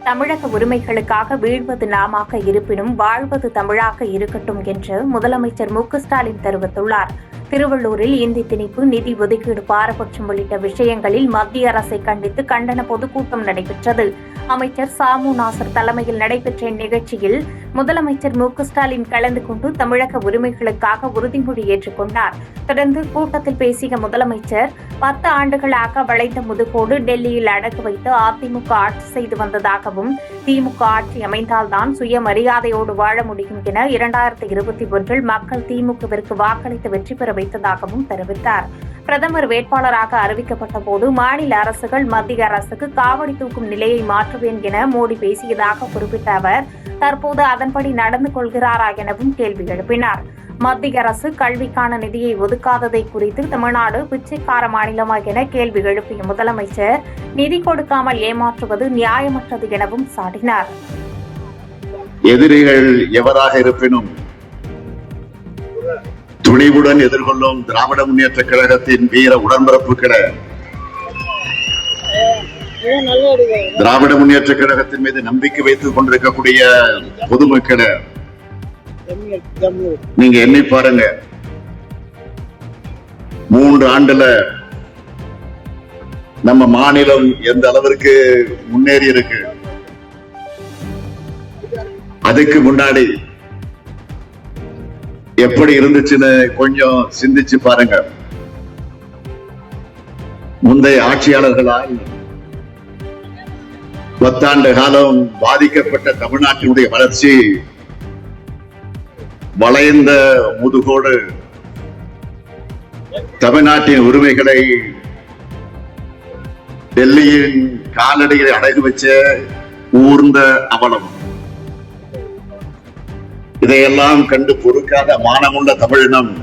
தமிழக உரிமைகளுக்காக வீழ்வது நாமாக இருப்பினும் வாழ்வது தமிழாக இருக்கட்டும் என்று முதலமைச்சர் மு.க.ஸ்டாலின் தெரிவித்துள்ளார். திருவள்ளூரில் இந்தி திணிப்பு, நிதி ஒதுக்கீடு, பாரபட்சம் உள்ளிட்ட விஷயங்களில் மத்திய அரசை கண்டித்து கண்டன பொதுக்கூட்டம் நடைபெற்றது. அமைச்சர் சாமு நாசர் தலைமையில் நடைபெற்ற இந்நிகழ்ச்சியில் முதலமைச்சர் மு.க.ஸ்டாலின் கலந்து கொண்டு தமிழக உரிமைகளுக்காக உறுதிமொழி ஏற்றுக்கொண்டார். தொடர்ந்து கூட்டத்தில் பேசிய முதலமைச்சர், 10 ஆண்டுகளாக வளைந்த முதுகோடு டெல்லியில் அடகு வைத்து அதிமுக ஆட்சி செய்து வந்ததாகவும், திமுக ஆட்சி அமைந்தால்தான் சுயமரியாதையோடு வாழ முடியும் என 2021 மக்கள் திமுகவிற்கு வாக்களித்து வெற்றி பெற வைத்ததாகவும் தெரிவித்தார். பிரதமர் வேட்பாளராக அறிவிக்கப்பட்ட போது மாநில அரசுகள் மத்திய அரசுக்கு காவடி தூக்கும் நிலையை மாற்றுவேன் என மோடி பேசியதாக குறிப்பிட்ட அவர், தற்போது அதன்படி நடந்து கொள்கிறாரா எனவும் கேள்வி எழுப்பினார். மத்திய அரசு கல்விக்கான நிதியை ஒதுக்காததை குறித்து தமிழ்நாடு பிச்சைக்கார மாநிலமா என கேள்வி எழுப்பிய முதலமைச்சர், நிதி கொடுக்காமல் ஏமாற்றுவது நியாயமற்றது எனவும் சாடினார். எதிரிகள் எவராக இருப்பினும் துணிவுடன் எதிர்கொள்ளும் திராவிட முன்னேற்ற கழகத்தின் வீர உடன்பிறப்புகளை, திராவிட முன்னேற்ற கழகத்தின் மீது நம்பிக்கை வைத்துக் கொண்டிருக்கக்கூடிய பொதுமக்களை நீங்க எண்ணி பாருங்க. 3 ஆண்டுல நம்ம மாநிலம் எந்த அளவிற்கு முன்னேறி இருக்கு. அதுக்கு முன்னாடி எப்படி இருந்துச்சுன்னு கொஞ்சம் சிந்திச்சு பாருங்க. முந்தைய ஆட்சியாளர்களால் 10 ஆண்டு காலம் பாதிக்கப்பட்ட தமிழ்நாட்டினுடைய வளர்ச்சி வளைந்த முதுகோடு தமிழ்நாட்டின் உரிமைகளை டெல்லியின் காலடிகளை அடகு வச்ச ஊர்ந்த அவலம். இதையெல்லாம் கண்டு பொறுக்காத மானமுள்ள தமிழினம்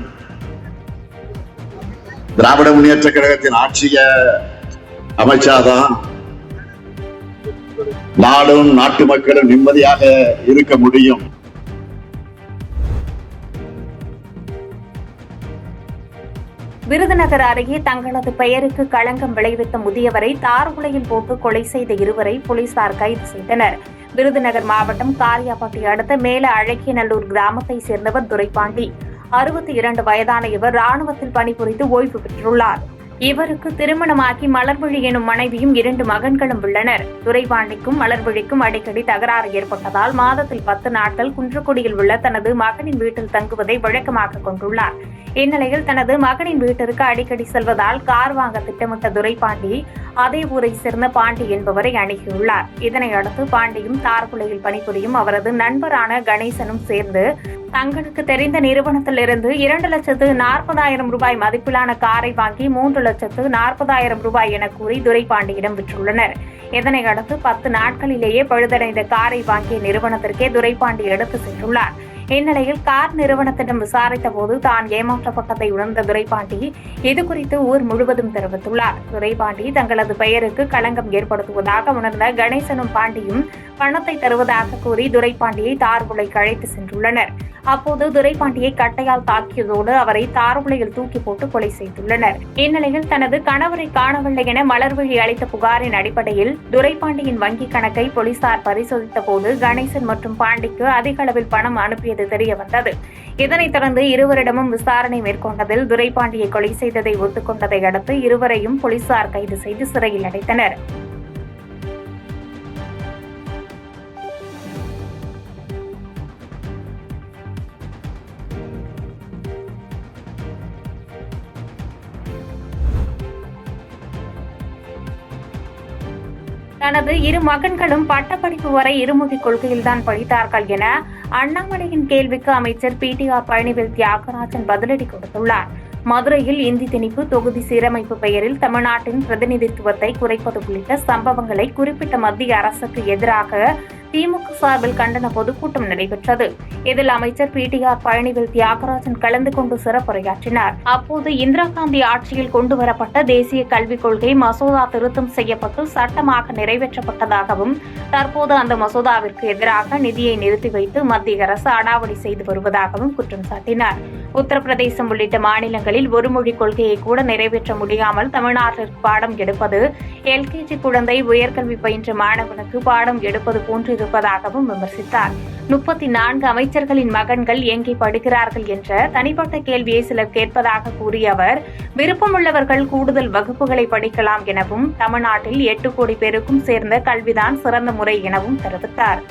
திராவிட முன்னேற்ற கழகத்தின் ஆட்சிய அமைச்சாதான் நாடும் நாட்டு மக்களும் நிம்மதியாக இருக்க முடியும். விருதுநகர் அருகே தங்களது பெயருக்கு களங்கம் விளைவித்த முதியவரை தார் உலையில் போட்டு கொலை செய்த இருவரை போலீசார் கைது செய்தனர். விருதுநகர் மாவட்டம் காரியாபட்டி அடுத்த மேல அழகியநல்லூர் கிராமத்தை சேர்ந்தவர் துரைபாண்டி. 62 வயதான இவர் ராணுவத்தில் பணிபுரிந்து ஓய்வு பெற்றுள்ளார். இவருக்கு திருமணமாகி மலர்விழி எனும் மனைவியும் 2 மகன்களும் உள்ளனர். துரைபாண்டிக்கும் மலர்விழிக்கும் அடிக்கடி தகராறு ஏற்பட்டதால் மாதத்தில் 10 நாட்கள் குன்றக்குடியில் உள்ள தனது மகனின் வீட்டில் தங்குவதை வழக்கமாக கொண்டுள்ளார். இந்நிலையில் தனது மகனின் வீட்டிற்கு அடிக்கடி செல்வதால் கார் வாங்க திட்டமிட்ட துரைபாண்டி அதே ஊரை சேர்ந்த பாண்டி என்பவரை அணுகியுள்ளார். இதனையடுத்து பாண்டியும் தார்குலையில் பணிபுரியும் அவரது நண்பரான கணேசனும் சேர்ந்து தங்களுக்கு தெரிந்த நிறுவனத்திலிருந்து 2,40,000 ரூபாய் மதிப்பிலான காரை வாங்கி 3,40,000 ரூபாய் என கூறி துரைபாண்டியிடம் விற்றுள்ளனர். இதனையடுத்து 10 நாட்களிலேயே பழுதடைந்த காரை வாங்கிய நிறுவனத்திற்கே துரைபாண்டி எடுத்து சென்றுள்ளார். இந்நிலையில் கார் நிறுவனத்திடம் விசாரித்த போது தான் ஏமாற்றப்பட்டதை உணர்ந்த துரைபாண்டி இதுகுறித்து ஊர் முழுவதும் தெரிவித்துள்ளார். துரைபாண்டி தங்களது பெயருக்கு களங்கம் ஏற்படுத்துவதாக உணர்ந்த கணேசனும் பாண்டியும் பணத்தை தருவதாக கூறி துரைபாண்டியை தார் உலைக்கு அழைத்து சென்றுள்ளனர். அப்போது துரைபாண்டியை கட்டையால் தாக்கியதோடு அவரை தார் உலையில் தூக்கி போட்டு கொலை செய்துள்ளனர். இந்நிலையில் தனது கணவரை காணவில்லை என மலர்விழி அளித்த புகாரின் அடிப்படையில் துரைபாண்டியின் வங்கிக் கணக்கை போலீசார் பரிசோதித்த போது கணேசன் மற்றும் பாண்டிக்கு அதிக அளவில் பணம் அனுப்பியது தெரியவந்தது. இதனைத் தொடர்ந்து இருவரிடமும் விசாரணை மேற்கொண்டதில் துரைபாண்டியை கொலை செய்ததை ஒத்துக்கொண்டதை அடுத்து இருவரையும் போலீசார் கைது செய்து சிறையில் அடைத்தனர். தனது 2 மகன்களும் பட்டப்படிப்பு வரை இருமொழி கொள்கையில்தான் படித்தார்கள் என அண்ணாமலையின் கேள்விக்கு அமைச்சர் PTR பழனிவேல் தியாகராஜன் பதிலடி கொடுத்துள்ளார். மதுரையில் இந்தி திணிப்பு, தொகுதி சீரமைப்பு பெயரில் தமிழ்நாட்டின் பிரதிநிதித்துவத்தை குறைப்பது உள்ளிட்ட சம்பவங்களை குறிப்பிட்ட மத்திய அரசுக்கு எதிராக திமுக சார்பில் கண்டன பொதுக்கூட்டம் நடைபெற்றது. இதில் அமைச்சர் PTR பழனிவேல் தியாகராஜன் கலந்து கொண்டு சிறப்புரையாற்றினார். அப்போது இந்திரா காந்தி ஆட்சியில் கொண்டுவரப்பட்ட தேசிய கல்விக் கொள்கை மசோதா திருத்தம் செய்யப்பட்டு சட்டமாக நிறைவேற்றப்பட்டதாகவும், தற்போது அந்த மசோதாவிற்கு எதிராக நிதியை நிறுத்தி வைத்து மத்திய அரசு அடாவடி செய்து வருவதாகவும் குற்றம் சாட்டினார். உத்தரப்பிரதேசம் உள்ளிட்ட மாநிலங்களில் ஒருமொழி கொள்கையை கூட நிறைவேற்ற முடியாமல் தமிழ்நாட்டிற்கு பாடம் எடுப்பது, LKG குழந்தை உயர்கல்வி பயின்ற மாணவனுக்கு பாடம் எடுப்பது போன்றிருப்பதாகவும் விமர்சித்தார். 34 அமைச்சர்களின் மகன்கள் எங்கே படிக்கிறார்கள் என்ற தனிப்பட்ட கேள்வியை சிலர் கேட்பதாக கூறிய அவர், விருப்பமுள்ளவர்கள் கூடுதல் வகுப்புகளை படிக்கலாம் எனவும், தமிழ்நாட்டில் 8 கோடி பேருக்கும் சேர்ந்த கல்விதான் சிறந்த முறை எனவும் தெரிவித்தார்.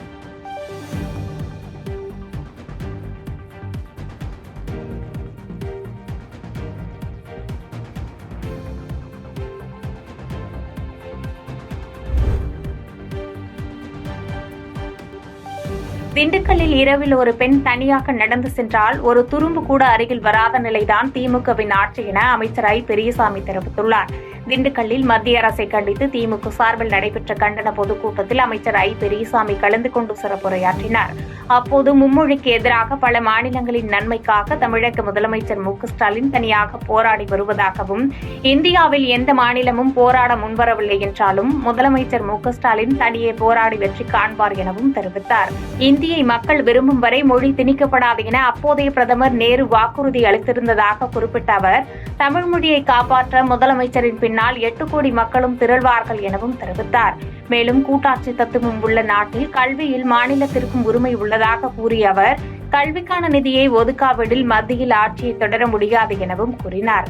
திண்டுக்கல்லில் இரவில் ஒரு பெண் தனியாக நடந்து சென்றால் ஒரு துரும்பு கூட அருகில் வராத நிலைதான் திமுகவின் ஆட்சி என அமைச்சர் ஐ. பெரியசாமி தெரிவித்துள்ளார். திண்டுக்கல்லில் மத்திய அரசை கண்டித்து திமுக சார்பில் நடைபெற்ற கண்டன பொதுக்கூட்டத்தில் அமைச்சர் ஐ. பெரியசாமி கலந்து கொண்டு சிறப்புரையாற்றினார். அப்போது மும்மொழிக்கு எதிராக பல மாநிலங்களின் நன்மைக்காக தமிழக முதலமைச்சர் மு க ஸ்டாலின் தனியாக போராடி வருவதாகவும், இந்தியாவில் எந்த மாநிலமும் போராட முன்வரவில்லை என்றாலும் முதலமைச்சர் மு க ஸ்டாலின் தனியே போராடி வெற்றி காண்பார் எனவும் தெரிவித்தார். இந்தியை மக்கள் விரும்பும் வரை மொழி திணிக்கப்படாது என அப்போதைய பிரதமர் நேரு வாக்குறுதி அளித்திருந்ததாக குறிப்பிட்ட அவர், தமிழ் மொழியை காப்பாற்ற முதலமைச்சரின் பின்னால் 8 கோடி மக்களும் திரள்வார்கள் எனவும் தெரிவித்தார். மேலும் கூட்டாட்சி தத்துவம் உள்ள நாட்டில் கல்வியில் மாநிலத்திற்கும் உரிமை உள்ளதாக கூறிய அவர், கல்விக்கான நிதியை ஒதுக்காவிடில் மத்தியில் ஆட்சியை தொடர முடியாது எனவும் கூறினார்.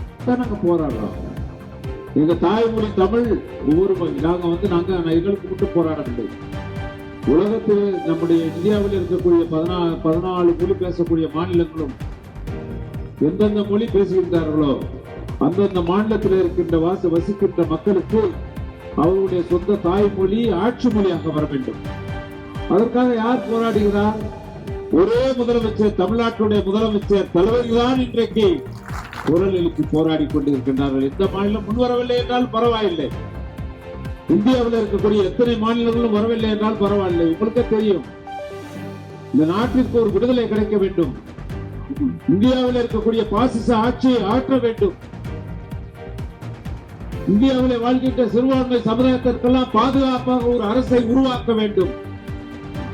எங்க தாய்மொழி தமிழ் எங்களுக்கு மட்டும் போராடவில்லை. உலகத்தில் நம்முடைய இந்தியாவில் இருக்கக்கூடிய 14 மொழி பேசக்கூடிய மாநிலங்களும் எந்தெந்த மொழி பேசுகின்றார்களோ அந்தந்த மாநிலத்தில் இருக்கின்ற வசிக்கின்ற மக்களுக்கு அவருடைய சொந்த தாய்மொழி ஆட்சி மொழியாக வர வேண்டும். அதற்காக யார் போராடுகிறார்? ஒரே முதலமைச்சர், தமிழ்நாட்டுடைய முதலமைச்சர் தலைவர்கள்தான் இன்றைக்கு குரல் எழுப்பி போராடி கொண்டிருக்கின்றார்கள். எந்த மாநிலம் முன்வரவில்லை என்றால் பரவாயில்லை. இந்தியாவில் இருக்கக்கூடிய எத்தனை மாநிலங்களும் வரவில்லை என்றால் பரவாயில்லை. உங்களுக்கு தெரியும், இந்த நாட்டிற்கு ஒரு விடுதலை கிடைக்க வேண்டும். இந்தியாவில் இருக்கக்கூடிய பாசிச ஆட்சியை ஆற்ற வேண்டும். இந்தியாவிலே வாழ்கின்ற சிறுபான்மை சமுதாயத்திற்கெல்லாம் பாதுகாப்பாக ஒரு அரசை உருவாக்க வேண்டும்.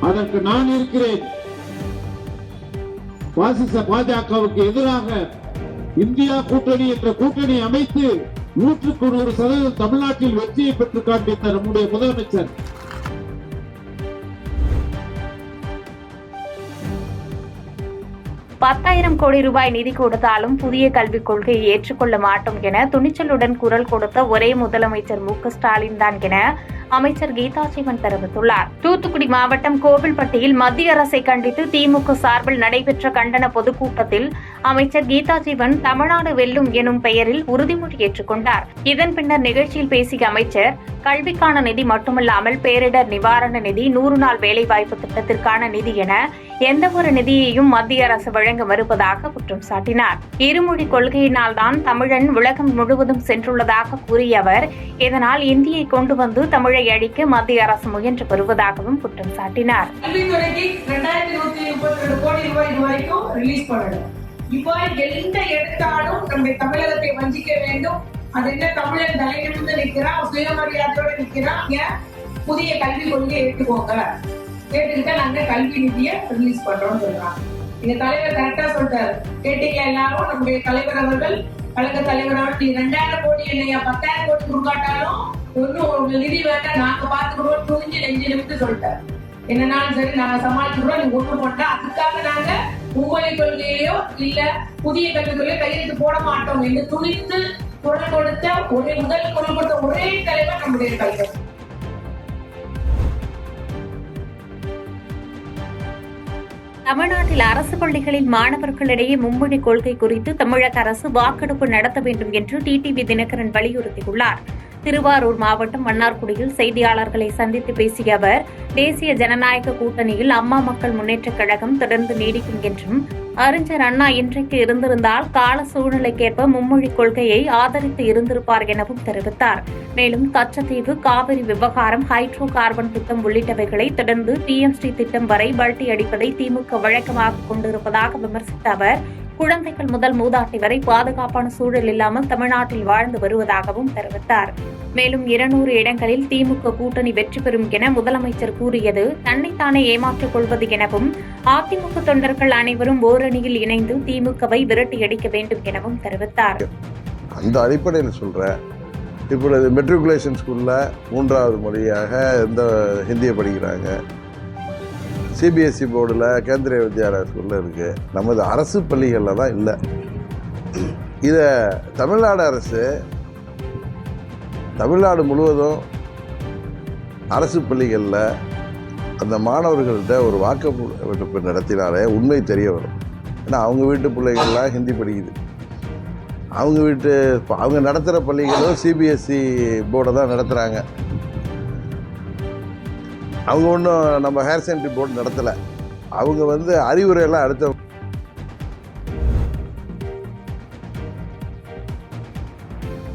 அதற்கு நான் இருக்கிறேன். பாசிச பாஜகவுக்கு எதிராக இந்தியா கூட்டணி என்ற கூட்டணி அமைத்து 100% தமிழ்நாட்டில் வெற்றியை பெற்று காண்பித்த நம்முடைய முதலமைச்சர். ₹10,000 கோடி நிதி கொடுத்தாலும் புதிய கல்விக் கொள்கையை ஏற்றுக்கொள்ள மாட்டோம் என துணிச்சலுடன் குரல் கொடுத்த ஒரே முதலமைச்சர் மு க ஸ்டாலின் தான் என அமைச்சர் கீதா ஜீவன் தெரிவித்துள்ளார். தூத்துக்குடி மாவட்டம் கோவில்பட்டியில் மத்திய அரசை கண்டித்து திமுக சார்பில் நடைபெற்ற கண்டன பொதுக்கூட்டத்தில் அமைச்சர் கீதா ஜீவன் தமிழ்நாடு வெல்லும் எனும் பெயரில் உறுதிமொழி ஏற்றுக்கொண்டார். இதன் பின்னர் நிகழ்ச்சியில் பேசிய அமைச்சர், கல்விக்கான நிதி மட்டுமல்லாமல் பேரிடர் நிவாரண நிதி, 100 நாள் வேலைவாய்ப்பு திட்டத்திற்கான நிதி என எந்தவொரு நிதியையும் மத்திய அரசு வழங்க மறுப்பதாக குற்றம் சாட்டினார். இருமொழி கொள்கையினால் தான் தமிழன் உலகம் முழுவதும் சென்றுள்ளதாக கூறிய அவர், இதனால் இந்தியை கொண்டு வந்து தமிழை அழிக்க மத்திய அரசு முயன்று வருவதாகவும் குற்றம் சாட்டினார். கல்வித்துறைக்கு 2132 கோடி ரூபாய் இதுவரைக்கும் ரிலீஸ் பண்ணணும். இவ்வாறு எந்த எடுத்தாலும் நம்முடைய தமிழகத்தை வஞ்சிக்க வேண்டும். அது என்ன, தமிழன் தலைநிமிர்ந்து நிற்கிறான், சுயமரியாதையோட நிற்கிறான். புதிய கல்விக் கொள்கையை ஏற்றுக்கோங்க, கேட்டுக்கிட்டா நாங்க கல்வி நிதியை ரிலீஸ் பண்றோம்னு சொல்றாங்க. எங்க தலைவர் கரெக்டா சொல்றாரு. கேட்டீங்க எல்லாரும், நம்முடைய தலைவர் அவர்கள், கழக தலைவர் அவர்கள் 2000 கோடி இல்லையா 10,000 கோடி கொடுக்காட்டாலும் ஒன்னும் ஒரு நிதி வேண்டாம், நாங்க பாத்துக்கிறோம், துணிஞ்சு நெஞ்சு நிமித்து சொல்லிட்டாரு. என்னன்னாலும் சரி, நாங்க சமாளிச்சுக்கிறோம், நீங்க ஒண்ணு போட்டா அதுக்காக நாங்க மும்மொழி கொள்கையிலயோ இல்ல புதிய கல்விக் கொள்கையோ கையெழுத்து போட மாட்டோம் என்று துணிந்து குரல் கொடுத்த முதல் குரல் கொடுத்த ஒரே தலைவர் நம்முடைய தலைவர். தமிழ்நாட்டில் அரசு பள்ளிகளில் மாணவர்களிடையே மும்மொழி கொள்கை குறித்து தமிழக அரசு வாக்கெடுப்பு நடத்த வேண்டும் என்று டிடிவி தினகரன் வலியுறுத்தியுள்ளார். திருவாரூர் மாவட்டம் மன்னார்குடியில் செய்தியாளர்களை சந்தித்து பேசிய அவர், தேசிய ஜனநாயக கூட்டணியில் அம்மா மக்கள் முன்னேற்றக் கழகம் தொடர்ந்து நீடிக்கும் என்றும், அறிஞர் அண்ணா இன்றைக்கு இருந்திருந்தால் கால சூழ்நிலைக்கேற்ப மும்மொழிக் கொள்கையை ஆதரித்து இருந்திருப்பார் எனவும் தெரிவித்தார். மேலும் கச்சத்தீவு, காவிரி விவகாரம், ஹைட்ரோ கார்பன் திட்டம் உள்ளிட்டவைகளை தொடர்ந்து PMC திட்டம் வரை பல்டி அடிப்பதை திமுக வழக்கமாக கொண்டிருப்பதாக விமர்சித்த அவர், குழந்தைகள் முதல் மூதாட்டி வரை பாதுகாப்பான சூழல் இல்லாமல் தமிழ்நாட்டில் வாழ்ந்து வருவதாகவும் தெரிவித்தார். மேலும் 200 இடங்களில் திமுக கூட்டணி வெற்றி பெறும் என முதலமைச்சர் கூறியது தன்னைத்தானே ஏமாற்றிக் கொள்வது எனவும், அதிமுக தொண்டர்கள் அனைவரும் ஓரணியில் இணைந்து திமுகவை விரட்டியடிக்க வேண்டும் எனவும் தெரிவித்தார். அந்த அடிப்படையில் சொல்றேன், இப்பொழுது மெட்ரிகுலேஷன் ஸ்கூல்ல 3வது மொழியாக இந்த ஹிந்தியை படிக்கிறாங்க. CBSE போர்டில் கேந்திரிய வித்யாலயா ஸ்கூலில் இருக்குது. நமது அரசு பள்ளிகளில் தான் இல்லை. இதை தமிழ்நாடு அரசு தமிழ்நாடு முழுவதும் அரசு பள்ளிகளில் அந்த மாணவர்கள்ட்ட ஒரு வாக்கெடுப்பு நடத்தினாலே உண்மை தெரிய வரும். ஏன்னா அவங்க வீட்டு பிள்ளைகள்லாம் ஹிந்தி படிக்குது. அவங்க நடத்துகிற பள்ளிகளும் CBSE போர்டை தான் நடத்துகிறாங்க. அவங்க ஒன்றும் நம்ம ஹையர் செகண்டரி போர்டு நடத்தலை. அவங்க அறிவுரையெல்லாம் அடுத்த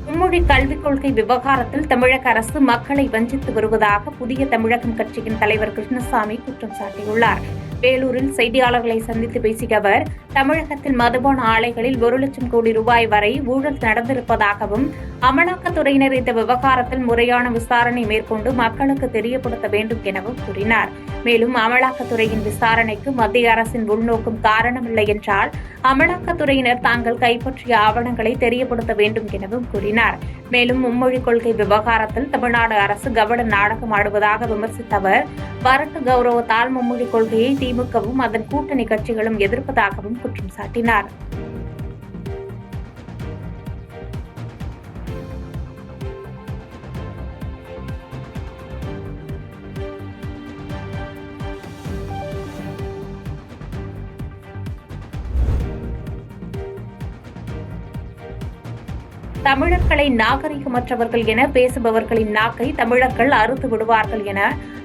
மும்மொழி கல்விக் கொள்கை விவகாரத்தில் தமிழக அரசு மக்களை வஞ்சித்து வருவதாக புதிய தமிழகம் கட்சியின் தலைவர் கிருஷ்ணசாமி குற்றம் சாட்டியுள்ளார். வேலூரில் செய்தியாளர்களை சந்தித்து பேசிய அவர், தமிழகத்தில் மதுபான ஆலைகளில் 1 லட்சம் கோடி ரூபாய் வரை ஊழல் நடந்திருப்பதாகவும், அமலாக்கத்துறையினர் இந்த விவகாரத்தில் முறையான விசாரணை மேற்கொண்டு மக்களுக்கு தெரியப்படுத்த வேண்டும் எனவும் கூறினார். மேலும் அமலாக்கத்துறையின் விசாரணைக்கு மத்திய அரசின் உள்நோக்கம் காரணமில்லை என்றால் அமலாக்கத்துறையினர் தாங்கள் கைப்பற்றிய ஆவணங்களை தெரியப்படுத்த வேண்டும் எனவும் கூறினார். மேலும் மும்மொழிக் கொள்கை விவகாரத்தில் தமிழ்நாடு அரசு கவன நாடகம் ஆடுவதாக விமர்சித்த அவர், வரட்டு கௌரவத்தால் மும்மொழிக் கொள்கையை திமுகவும் அதன் கூட்டணி கட்சிகளும் எதிர்ப்பதாகவும் குற்றம் சாட்டினார். தமிழர்களை நாகரிகமற்றவர்கள் என பேசுபவர்களின் நாக்கை தமிழர்கள் அறுத்து விடுவார்கள் என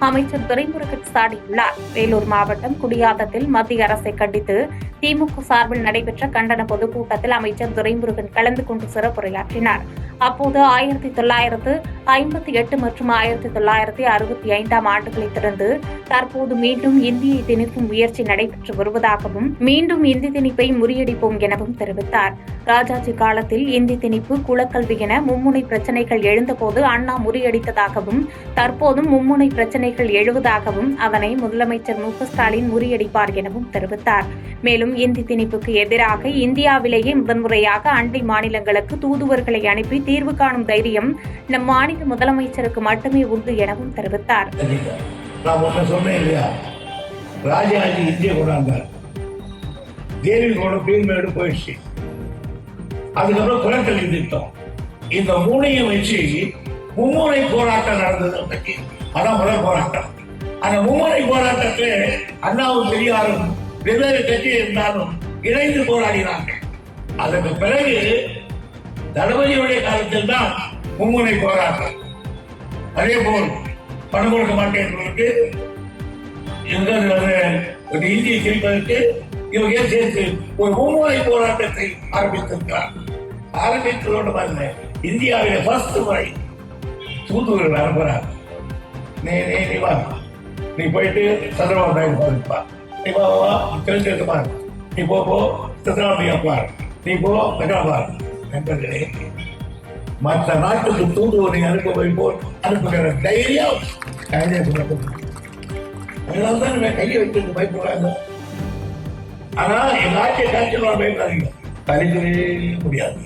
அமைச்சர் துரைமுருகன் சாடியுள்ளார். வேலூர் மாவட்டம் குடியாத்தத்தில் மத்திய அரசை கண்டித்து திமுக சார்பில் நடைபெற்ற கண்டன பொதுக்கூட்டத்தில் அமைச்சர் துரைமுருகன் கலந்து கொண்டு சிறப்புரையாற்றினார். அப்போது 1958 மற்றும் 1965 ஆண்டுகளை தொடர்ந்து தற்போது மீண்டும் இந்தியை திணிக்கும் முயற்சி நடைபெற்று வருவதாகவும், மீண்டும் இந்தி திணிப்பை முறியடிப்போம் எனவும் தெரிவித்தார். ராஜாஜி காலத்தில் இந்தி திணிப்பு, குலக்கல்வி என மும்முனை பிரச்சினைகள் எழுந்தபோது அண்ணா முறியடித்ததாகவும், தற்போதும் மும்முனை பிரச்சினைகள் எழுவதாகவும், அதனை முதலமைச்சர் மு.க.ஸ்டாலின் முறியடிப்பார் எனவும் தெரிவித்தார். மேலும் இந்தி திணிப்புக்கு எதிராக இந்தியாவிலேயே முதன்முறையாக அண்டை மாநிலங்களுக்கு தூதுவர்களை அனுப்பி தீர்வு காணும் தைரியம் நம் மாநில முதலமைச்சருக்கு மட்டுமே உண்டு எனவும் தெரிவித்தார். நான் ஒண்ணு சொன்னேன் இல்லையா, ராஜாஜி இந்திய கொண்டாந்தார், தேவி கொண்டு பீன்மேடு போயிடுச்சு, அதுக்கப்புறம் குலக்கல்வி திட்டம், இந்த மூணையும் வச்சு மும்முனை போராட்டம் நடந்தது. அதான் முதல் போராட்டம். அந்த மும்முனை போராட்டத்தில் அண்ணாவும் பெரியாரும் வெவ்வேறு கட்சி இருந்தாலும் இணைந்து போராடினாங்க. அதற்கு பிறகு தளபதியுடைய காலத்தில் தான் மும்முனை போராட்டம். அதே போல் பணம் கொடுக்க மாட்டேன் இந்தியை திணிப்பதற்கு இவங்க சேர்த்து ஒரு மும்முனை போராட்டத்தை ஆரம்பித்திருக்கிறார். ஆரம்பித்ததோடு பாருங்க, இந்தியாவில ஃபர்ஸ்ட் முறை தூதுவர்கள் அனுப்புறார். நீ வா, நீ போயிட்டு சந்திரபாபு நாயுடு பாருப்பா, நீ வா தெரிஞ்சிருக்க பாரு, நீ போ சித்தராமையா பாரு, நீ போ மெகா பாரு. நண்பர்களே, மற்ற நாட்டுக்கு தூதுவரை அனுப்புகிற தைரியம் அதனால தான் கையை வைத்து பயப்படுறாங்க. ஆனா எங்க ஆட்சியை காட்சி பயப்படாதீங்க, தனிக்கவே முடியாது.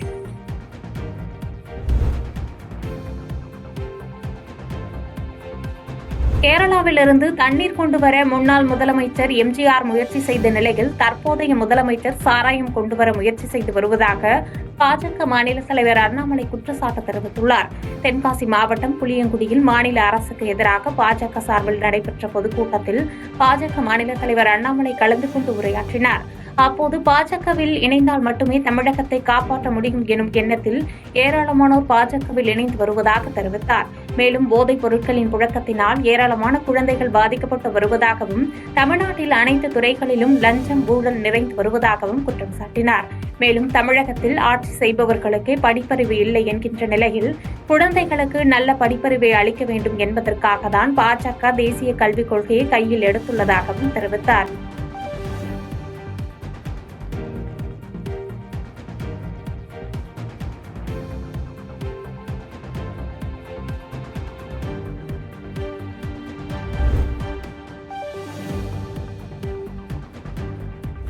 கேரளாவிலிருந்து தண்ணீர் கொண்டுவர முன்னாள் முதலமைச்சர் எம்ஜிஆர் முயற்சி செய்த நிலையில் தற்போதைய முதலமைச்சர் சாராயம் கொண்டுவர முயற்சி செய்து வருவதாக பாஜக மாநில தலைவர் அண்ணாமலை குற்றச்சாட்டு தெரிவித்துள்ளார். தென்காசி மாவட்டம் புளியங்குடியில் மாநில அரசுக்கு எதிராக பாஜக சார்பில் நடைபெற்ற பொதுக்கூட்டத்தில் பாஜக மாநில தலைவர் அண்ணாமலை கலந்து கொண்டு உரையாற்றினார். அப்போது பாஜகவில் இணைந்தால் மட்டுமே தமிழகத்தை காப்பாற்ற முடியும் எனும் எண்ணத்தில் ஏராளமானோர் பாஜகவில் இணைந்து வருவதாக தெரிவித்தார். மேலும் போதைப் பொருட்களின் புழக்கத்தினால் ஏராளமான குழந்தைகள் பாதிக்கப்பட்டு வருவதாகவும் தமிழ்நாட்டில் அனைத்து துறைகளிலும் லஞ்சம் ஊழல் நிறைந்து வருவதாகவும் குற்றம் சாட்டினார். மேலும் தமிழகத்தில் ஆட்சி செய்பவர்களுக்கே படிப்பறிவு இல்லை என்கின்ற நிலையில் குழந்தைகளுக்கு நல்ல படிப்பறிவை அளிக்க வேண்டும் என்பதற்காக தான் பாஜக தேசிய கல்விக் கொள்கையை கையில் எடுத்துள்ளதாகவும் தெரிவித்தார்.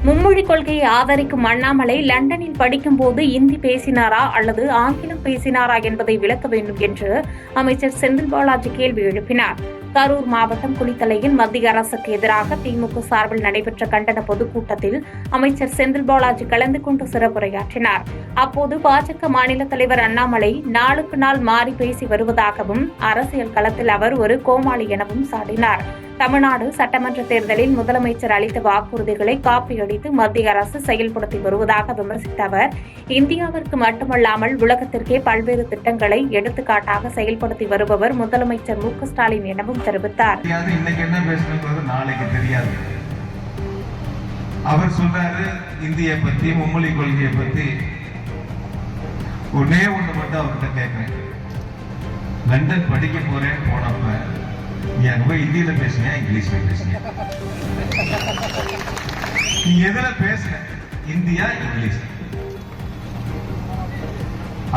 மும்மொழிக் கொள்கையை ஆதரிக்கும் அண்ணாமலை லண்டனில் படிக்கும்போது இந்தி பேசினாரா அல்லது ஆங்கிலம் பேசினாரா என்பதை விளக்க வேண்டும் என்று அமைச்சர் செந்தில் பாலாஜி கேள்வி எழுப்பினார். கரூர் மாவட்டம் குளித்தலையில் மத்திய அரசுக்கு எதிராக திமுக சார்பில் நடைபெற்ற கண்டன பொதுக்கூட்டத்தில் அமைச்சர் செந்தில் பாலாஜி கலந்து கொண்டு சிறப்புரையாற்றினார். அப்போது பாஜக மாநில தலைவர் அண்ணாமலை நாளுக்கு நாள் மாறி பேசி வருவதாகவும் அரசியல் களத்தில் அவர் ஒரு கோமாளி எனவும் சாடினார். தமிழ்நாடு சட்டமன்ற தேர்தலில் முதலமைச்சர் அளித்த வாக்குறுதிகளை காப்பியடித்து மத்திய அரசு செயல்படுத்தி வருவதாக விமர்சித்த அவர், இந்தியாவிற்கு மட்டுமல்லாமல் உலகத்திற்கே பல்வேறு திட்டங்களை எடுத்துக்காட்டாக செயல்படுத்தி வருபவர் முதலமைச்சர் மு.க. ஸ்டாலின் எனவும் தெரிவித்தார். இன்னைக்கு என்ன பேசணுங்கிறது நாளைக்கு தெரியாது. அவர் சொல்றாரு இந்திய பத்தி, மும்மொழி கொள்கையை பத்தி. ஒன்னே ஒண்ணு மட்டும் அவர்கிட்ட கேட்கிறேன். லண்டன் படிக்க போறேன்னு போனப்ப நீ அங்க போய் இந்தியில பேசுனியா இங்கிலீஷ்ல பேசுனியா? நீ எதுல பேசுன? India English.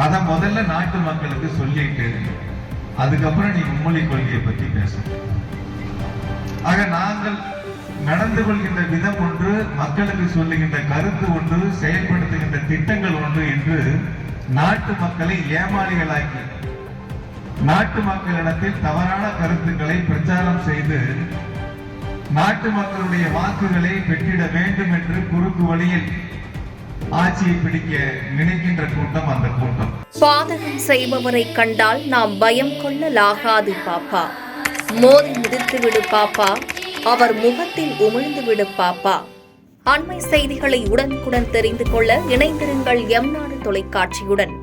அத முதல்ல நாட்டு மக்களுக்கு சொல்லிட்டு அதுக்கப்புறம் நீ மும்மொழி கொள்கையை பத்தி பேசணும். ஆக நாங்கள் நடந்து கொள்கின்ற விதம் ஒன்று, மக்களுக்கு சொல்லுகின்ற கருத்து ஒன்று, செயல்படுத்துகின்ற திட்டங்கள் ஒன்று என்று நாட்டு மக்களை ஏமாளிகளாக்கி நாட்டு மக்களிடத்தில் தவறான கருத்துக்களை பிரச்சாரம் செய்து நாட்டு மக்களுடைய வாக்குகளை பெற்றிட வேண்டும் என்று குறுக்கு வழியில் ஆட்சியை பிடிக்க நினைக்கின்ற கூட்டம் அந்த கூட்டம். பாதகம் செய்பவரை கண்டால் நாம் பயம் கொள்ளலாகாது பாப்பா. மோதி மிதித்து விடு பாப்பா, அவர் முகத்தில் உமிழ்ந்து விடு பாப்பா. அண்மை செய்திகளை உடனுக்குடன் தெரிந்து கொள்ள இணைந்திருங்கள் எம் நாடு தொலைக்காட்சியுடன்.